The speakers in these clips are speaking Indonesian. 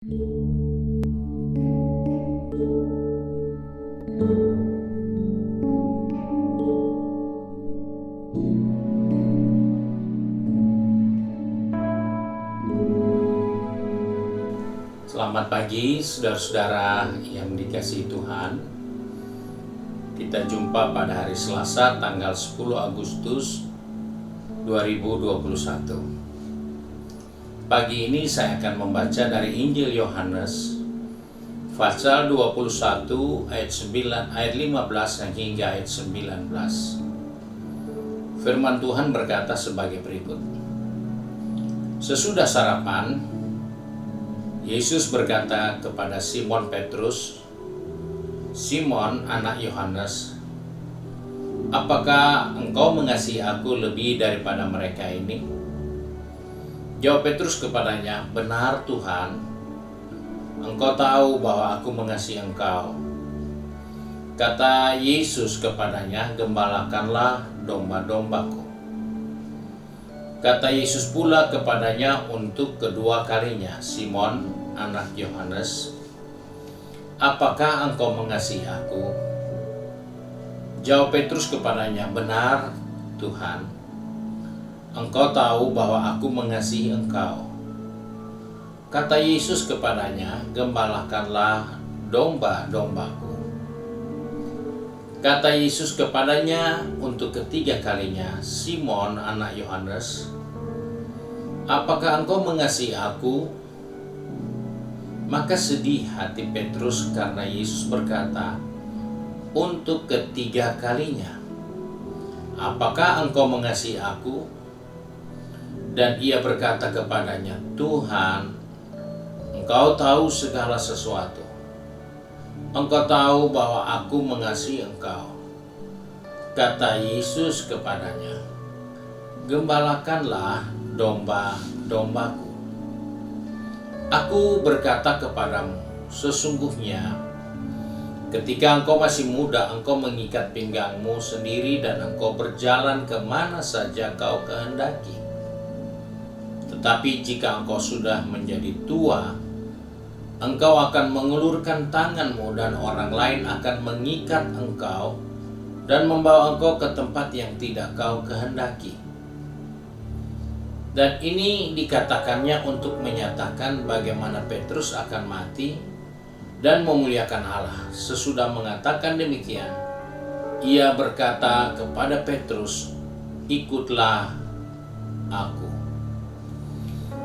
Selamat pagi saudara-saudara yang dikasihi Tuhan. Kita jumpa pada hari Selasa tanggal 10 Agustus 2021. Pagi ini saya akan membaca dari Injil Yohanes pasal 21 ayat 15 hingga ayat 19. Firman Tuhan berkata sebagai berikut. Sesudah sarapan, Yesus berkata kepada Simon Petrus, "Simon, anak Yohanes, apakah engkau mengasihi aku lebih daripada mereka ini?" Jawab Petrus kepadanya, "Benar Tuhan, engkau tahu bahwa aku mengasihi engkau." Kata Yesus kepadanya, "Gembalakanlah domba-dombaku." Kata Yesus pula kepadanya untuk kedua kalinya, "Simon, anak Yohanes, apakah engkau mengasihi aku?" Jawab Petrus kepadanya, "Benar Tuhan, engkau tahu bahwa aku mengasihi engkau." Kata Yesus kepadanya, "Gembalakanlah domba-dombaku." Kata Yesus kepadanya untuk ketiga kalinya, "Simon, anak Yohanes, apakah engkau mengasihi aku?" Maka sedih hati Petrus karena Yesus berkata untuk ketiga kalinya, "Apakah engkau mengasihi aku?" Dan ia berkata kepadanya, "Tuhan, engkau tahu segala sesuatu. Engkau tahu bahwa aku mengasihi engkau." Kata Yesus kepadanya, "Gembalakanlah domba-dombaku. Aku berkata kepadamu, sesungguhnya ketika engkau masih muda, engkau mengikat pinggangmu sendiri dan engkau berjalan kemana saja kau kehendaki. Tetapi jika engkau sudah menjadi tua, engkau akan mengulurkan tanganmu dan orang lain akan mengikat engkau dan membawa engkau ke tempat yang tidak kau kehendaki." Dan ini dikatakannya untuk menyatakan bagaimana Petrus akan mati dan memuliakan Allah. Sesudah mengatakan demikian, ia berkata kepada Petrus, "Ikutlah aku."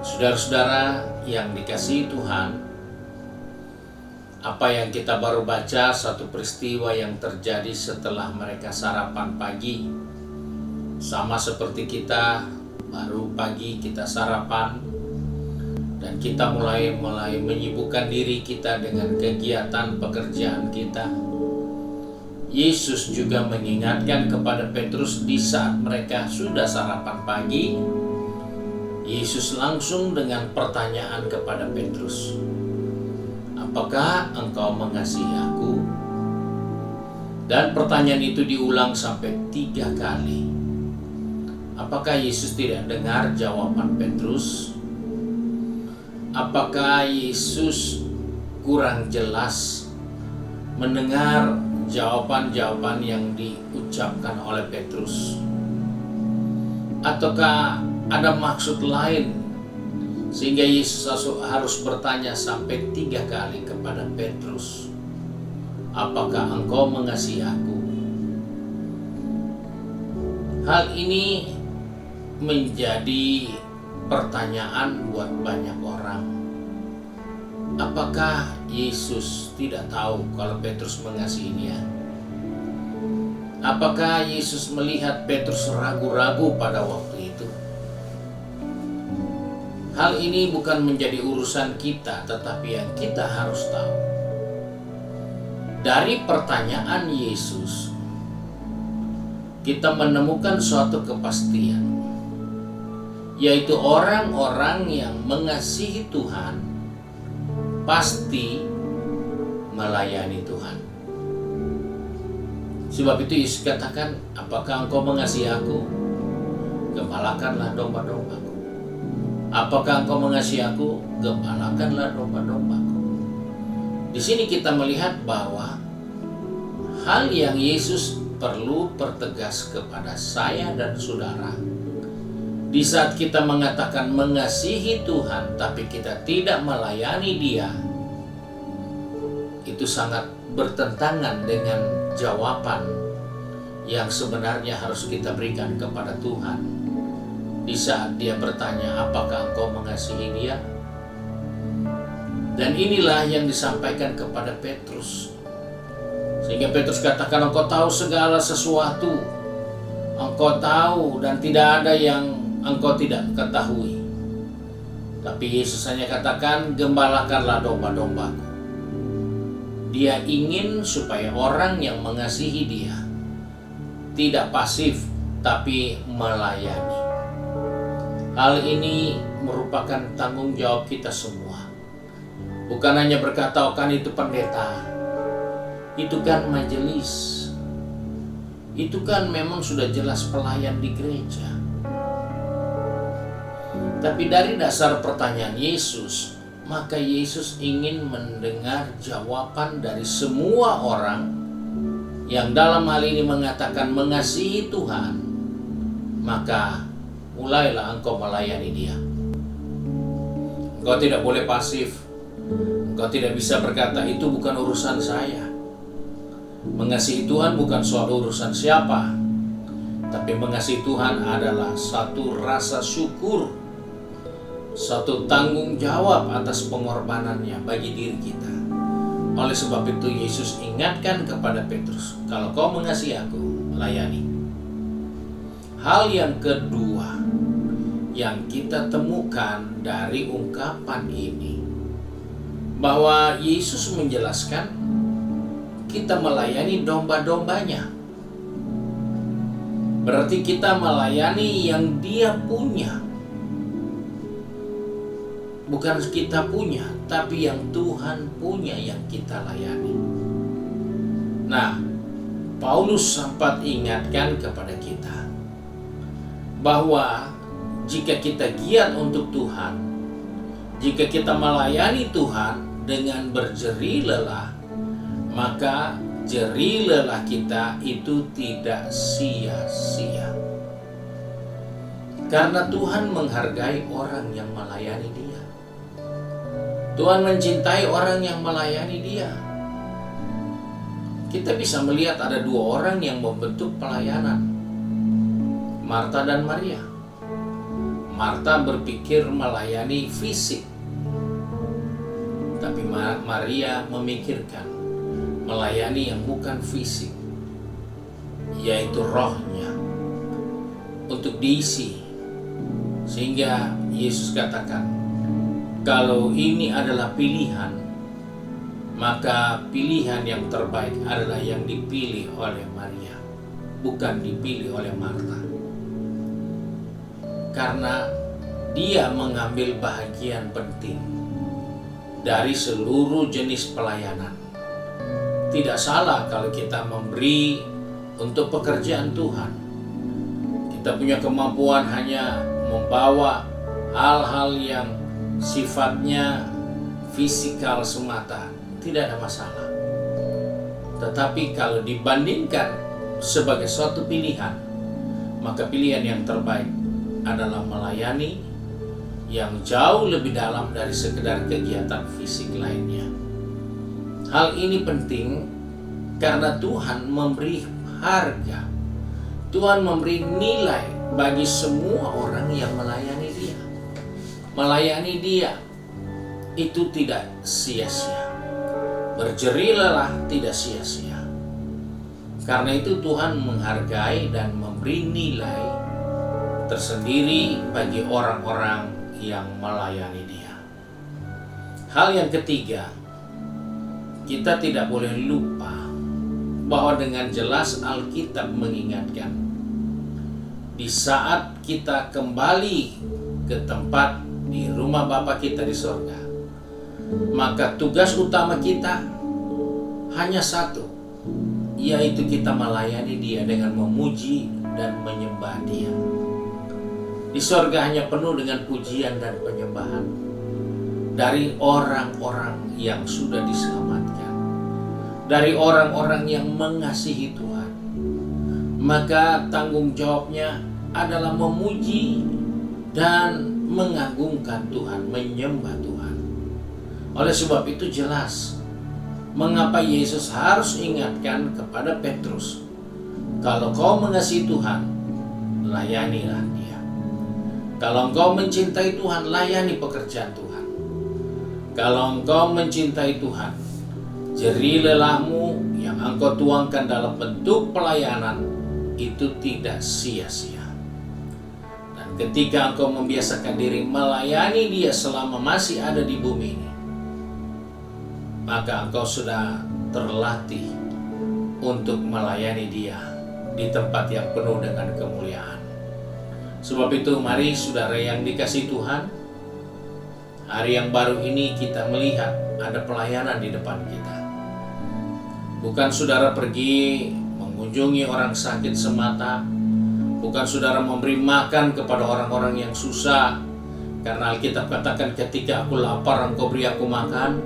Saudara-saudara yang dikasihi Tuhan, apa yang kita baru baca satu peristiwa yang terjadi setelah mereka sarapan pagi. Sama seperti kita, baru pagi kita sarapan dan kita mulai menyibukkan diri kita dengan kegiatan pekerjaan kita. Yesus juga mengingatkan kepada Petrus di saat mereka sudah sarapan pagi. Yesus langsung dengan pertanyaan kepada Petrus, "Apakah engkau mengasihi aku?" Dan pertanyaan itu diulang sampai 3 kali. Apakah Yesus tidak dengar jawaban Petrus? Apakah Yesus kurang jelas mendengar jawaban-jawaban yang diucapkan oleh Petrus? Ataukah ada maksud lain sehingga Yesus harus bertanya sampai 3 kali kepada Petrus, "Apakah engkau mengasihi aku?" Hal ini menjadi pertanyaan buat banyak orang. Apakah Yesus tidak tahu kalau Petrus mengasihi dia? Apakah Yesus melihat Petrus ragu-ragu pada waktu itu? Hal ini bukan menjadi urusan kita, tetapi yang kita harus tahu. Dari pertanyaan Yesus, kita menemukan suatu kepastian, yaitu orang-orang yang mengasihi Tuhan pasti melayani Tuhan. Sebab itu Yesus katakan, "Apakah engkau mengasihi aku? Gembalakanlah domba-dombaku." Apakah engkau mengasihi aku? Gembalakanlah domba-dombaku. Di sini kita melihat bahwa hal yang Yesus perlu pertegas kepada saya dan saudara. Di saat kita mengatakan mengasihi Tuhan, tapi kita tidak melayani Dia, itu sangat bertentangan dengan jawaban yang sebenarnya harus kita berikan kepada Tuhan. Di saat Dia bertanya, apakah engkau mengasihi Dia? Dan inilah yang disampaikan kepada Petrus. Sehingga Petrus katakan, engkau tahu segala sesuatu. Engkau tahu dan tidak ada yang engkau tidak ketahui. Tapi Yesus hanya katakan, gembalakanlah domba-dombaku. Dia ingin supaya orang yang mengasihi Dia tidak pasif, tapi melayani. Hal ini merupakan tanggung jawab kita semua. Bukan hanya berkata, oh kan itu pendeta, itu kan majelis, itu kan memang sudah jelas pelayan di gereja. Tapi dari dasar pertanyaan Yesus, maka Yesus ingin mendengar jawaban dari semua orang yang dalam hal ini mengatakan mengasihi Tuhan. Maka mulailah engkau melayani Dia. Engkau tidak boleh pasif. Engkau tidak bisa berkata, itu bukan urusan saya. Mengasihi Tuhan bukan soal urusan siapa, tapi mengasihi Tuhan adalah satu rasa syukur, satu tanggung jawab atas pengorbanannya bagi diri kita. Oleh sebab itu Yesus ingatkan kepada Petrus, kalau kau mengasihi aku, layani. Hal yang kedua yang kita temukan dari ungkapan ini, bahwa Yesus menjelaskan kita melayani domba-dombanya. Berarti kita melayani yang Dia punya. Bukan kita punya, tapi yang Tuhan punya yang kita layani. Nah, Paulus sempat ingatkan kepada kita bahwa jika kita giat untuk Tuhan, jika kita melayani Tuhan dengan berjerih lelah, maka jerih lelah kita itu tidak sia-sia. Karena Tuhan menghargai orang yang melayani Dia. Tuhan mencintai orang yang melayani Dia. Kita bisa melihat ada dua orang yang membentuk pelayanan, Marta dan Maria. Marta berpikir melayani fisik, tapi Maria memikirkan melayani yang bukan fisik, yaitu rohnya, untuk diisi. Sehingga Yesus katakan, kalau ini adalah pilihan, maka pilihan yang terbaik adalah yang dipilih oleh Maria, bukan dipilih oleh Marta. Karena dia mengambil bahagian penting dari seluruh jenis pelayanan. Tidak salah kalau kita memberi untuk pekerjaan Tuhan. Kita punya kemampuan hanya membawa hal-hal yang sifatnya fisikal semata, tidak ada masalah. Tetapi kalau dibandingkan sebagai suatu pilihan, maka pilihan yang terbaik adalah melayani yang jauh lebih dalam dari sekedar kegiatan fisik lainnya. Hal ini penting karena Tuhan memberi harga, Tuhan memberi nilai bagi semua orang yang melayani Dia. Melayani Dia itu tidak sia-sia. Berjerih lelah tidak sia-sia. Karena itu Tuhan menghargai dan memberi nilai tersendiri bagi orang-orang yang melayani Dia. Hal yang ketiga, kita tidak boleh lupa bahwa dengan jelas Alkitab mengingatkan, di saat kita kembali ke tempat di rumah Bapa kita di sorga, maka tugas utama kita hanya satu, yaitu kita melayani Dia dengan memuji dan menyembah Dia. Di sorga hanya penuh dengan pujian dan penyembahan dari orang-orang yang sudah diselamatkan, dari orang-orang yang mengasihi Tuhan. Maka tanggung jawabnya adalah memuji dan mengagungkan Tuhan, menyembah Tuhan. Oleh sebab itu jelas mengapa Yesus harus ingatkan kepada Petrus, kalau kau mengasihi Tuhan, layanilah Dia. Kalau engkau mencintai Tuhan, layani pekerjaan Tuhan. Kalau engkau mencintai Tuhan, jerih lelahmu yang engkau tuangkan dalam bentuk pelayanan itu tidak sia-sia. Dan ketika engkau membiasakan diri melayani Dia selama masih ada di bumi ini, maka engkau sudah terlatih untuk melayani Dia di tempat yang penuh dengan kemuliaan. Sebab itu mari saudara yang dikasihi Tuhan, hari yang baru ini kita melihat ada pelayanan di depan kita. Bukan saudara pergi mengunjungi orang sakit semata, bukan saudara memberi makan kepada orang-orang yang susah, karena Alkitab katakan ketika aku lapar engkau beri aku makan,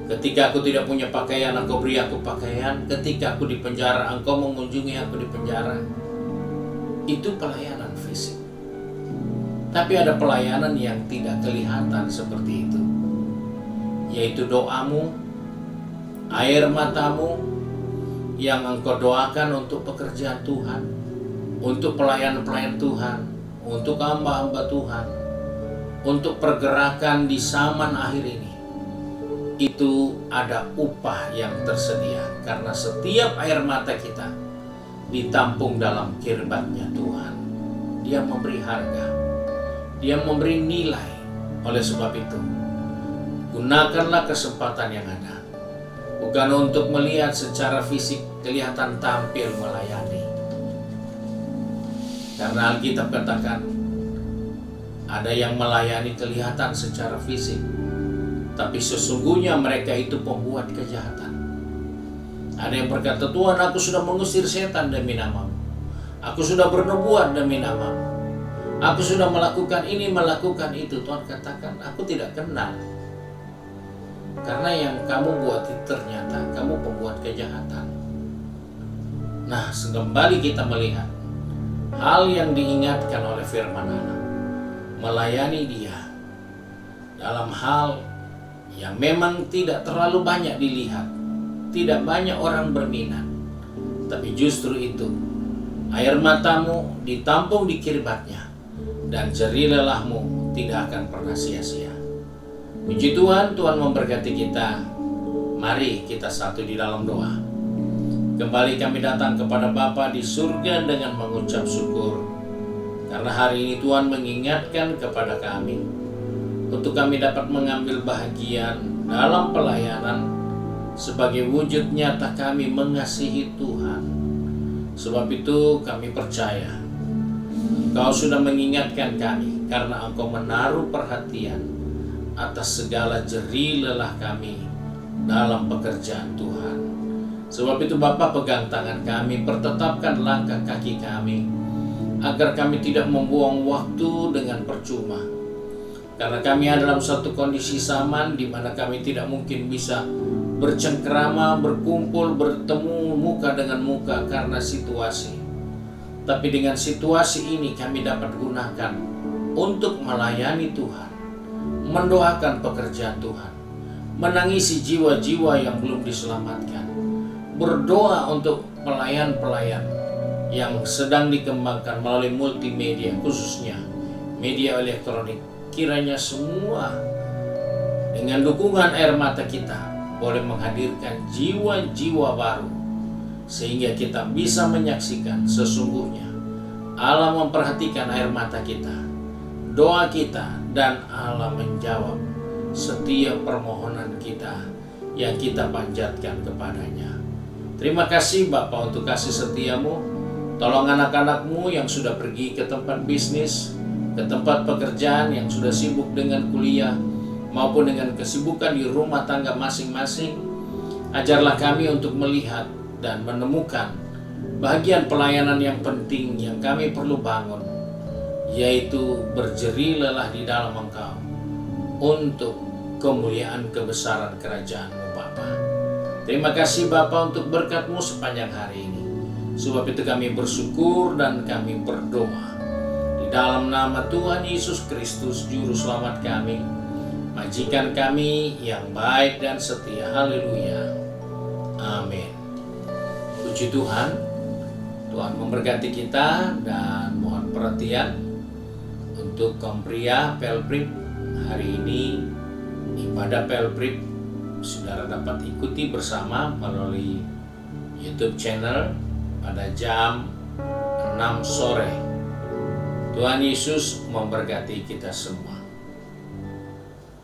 ketika aku tidak punya pakaian engkau beri aku pakaian, ketika aku di penjara engkau mengunjungi aku di penjara. Itu pelayanan fisik. Tapi ada pelayanan yang tidak kelihatan seperti itu, yaitu doamu, air matamu yang engkau doakan untuk pekerjaan Tuhan, untuk pelayan-pelayan Tuhan, untuk hamba-hamba Tuhan, untuk pergerakan di zaman akhir ini. Itu ada upah yang tersedia, karena setiap air mata kita ditampung dalam kirbatnya Tuhan. Dia memberi harga, Dia memberi nilai. Oleh sebab itu, gunakanlah kesempatan yang ada, bukan untuk melihat secara fisik kelihatan tampil melayani. Karena Alkitab katakan ada yang melayani kelihatan secara fisik, tapi sesungguhnya mereka itu pembuat kejahatan. Ada yang berkata, Tuhan, aku sudah mengusir setan demi nama-Mu, aku sudah bernubuat demi nama-Mu, aku sudah melakukan ini, melakukan itu. Tuhan katakan, aku tidak kenal. Karena yang kamu buat itu ternyata kamu pembuat kejahatan. Nah, kembali kita melihat hal yang diingatkan oleh firman Allah, melayani Dia dalam hal yang memang tidak terlalu banyak dilihat, tidak banyak orang berminat, tapi justru itu air matamu ditampung di kirbatnya, dan jerih lelahmu tidak akan pernah sia-sia. Puji Tuhan, Tuhan memberkati kita. Mari kita satu di dalam doa. Kembali kami datang kepada Bapa di surga dengan mengucap syukur, karena hari ini Tuhan mengingatkan kepada kami untuk kami dapat mengambil bahagian dalam pelayanan sebagai wujud nyata kami mengasihi Tuhan. Sebab itu kami percaya Engkau sudah mengingatkan kami, karena Engkau menaruh perhatian atas segala jerih lelah kami dalam pekerjaan Tuhan. Sebab itu Bapa, pegang tangan kami, pertetapkan langkah kaki kami, agar kami tidak membuang waktu dengan percuma. Karena kami ada dalam satu kondisi zaman di mana kami tidak mungkin bisa bercengkrama, berkumpul, bertemu muka dengan muka karena situasi. Tapi dengan situasi ini kami dapat gunakan untuk melayani Tuhan, mendoakan pekerjaan Tuhan, menangisi jiwa-jiwa yang belum diselamatkan, berdoa untuk pelayan-pelayan yang sedang dikembangkan melalui multimedia, khususnya media elektronik. Kiranya semua dengan dukungan air mata kita boleh menghadirkan jiwa-jiwa baru, sehingga kita bisa menyaksikan sesungguhnya Allah memperhatikan air mata kita, doa kita, dan Allah menjawab setiap permohonan kita yang kita panjatkan kepadanya. Terima kasih Bapa untuk kasih setiamu. Tolong anak-anakmu yang sudah pergi ke tempat bisnis, ke tempat pekerjaan, yang sudah sibuk dengan kuliah maupun dengan kesibukan di rumah tangga masing-masing. Ajarlah kami untuk melihat dan menemukan bagian pelayanan yang penting yang kami perlu bangun, yaitu berjeri lelah di dalam Engkau untuk kemuliaan kebesaran kerajaan-Mu Bapa. Terima kasih Bapa untuk berkat-Mu sepanjang hari ini. Sebab itu kami bersyukur dan kami berdoa di dalam nama Tuhan Yesus Kristus, Juru Selamat kami, Majikan kami yang baik dan setia. Haleluya. Amin. Puji Tuhan. Tuhan memberkati kita, dan mohon perhatian untuk kaum pria Pelprip. Hari ini ibadah Pelprip saudara dapat ikuti bersama melalui YouTube channel pada jam 6 sore. Tuhan Yesus memberkati kita semua.